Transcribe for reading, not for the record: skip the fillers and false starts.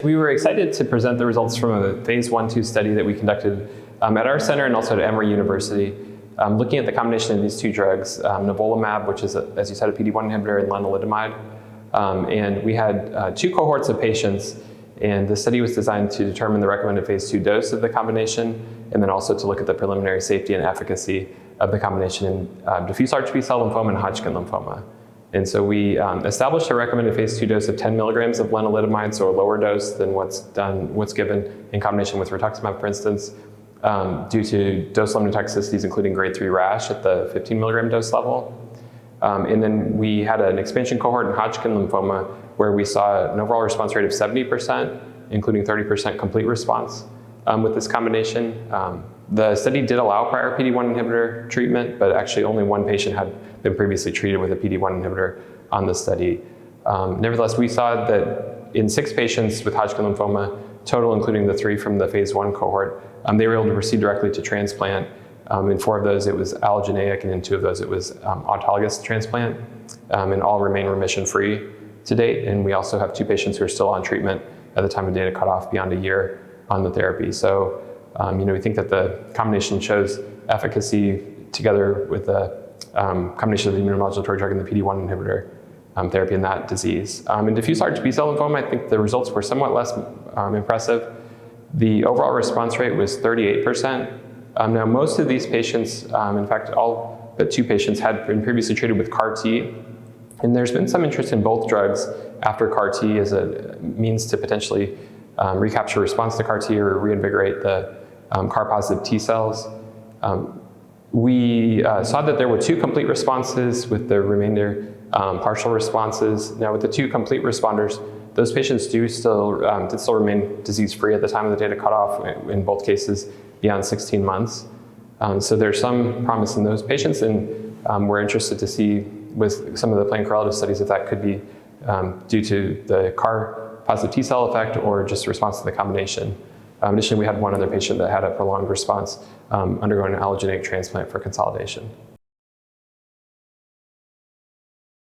We were excited to present the results from a phase 1/2 study that we conducted at our center and also at Emory University, looking at the combination of these two drugs, Nivolumab, which is, as you said, a PD-1 inhibitor, and Lenalidomide. And we had 2 cohorts of patients, and the study was designed to determine the recommended phase 2 dose of the combination, and then also to look at the preliminary safety and efficacy of the combination in diffuse large B-cell lymphoma and Hodgkin lymphoma. And so we established a recommended phase 2 dose of 10 milligrams of lenalidomide, so a lower dose than what's given in combination with rituximab, for instance, due to dose-limiting toxicities, including grade 3 rash at the 15 milligram dose level. And then we had an expansion cohort in Hodgkin lymphoma where we saw an overall response rate of 70%, including 30% complete response with this combination. The study did allow prior PD-1 inhibitor treatment, but actually only 1 patient had been previously treated with a PD-1 inhibitor on the study. Nevertheless, we saw that in 6 patients with Hodgkin lymphoma, total including the 3 from the phase 1 cohort, they were able to proceed directly to transplant. In 4 of those, it was allogeneic, and in 2 of those, it was autologous transplant, and all remain remission-free to date. And we also have 2 patients who are still on treatment at the time of data cutoff beyond a year on the therapy. So, we think that the combination shows efficacy together with the combination of the immunomodulatory drug and the PD-1 inhibitor therapy in that disease. In diffuse large B-cell lymphoma, I think the results were somewhat less impressive. The overall response rate was 38%. Now, most of these patients, in fact, all but 2 patients had been previously treated with CAR-T, and there's been some interest in both drugs after CAR-T as a means to potentially recapture response to CAR-T or reinvigorate the CAR-positive T cells. We saw that there were 2 complete responses with the remainder partial responses. Now, with the 2 complete responders, those patients did still remain disease-free at the time of the data cutoff, in both cases beyond 16 months. So there's some promise in those patients, and we're interested to see with some of the planned correlative studies if that could be due to the CAR-positive T cell effect or just response to the combination. Additionally, we had 1 other patient that had a prolonged response undergoing an allogeneic transplant for consolidation.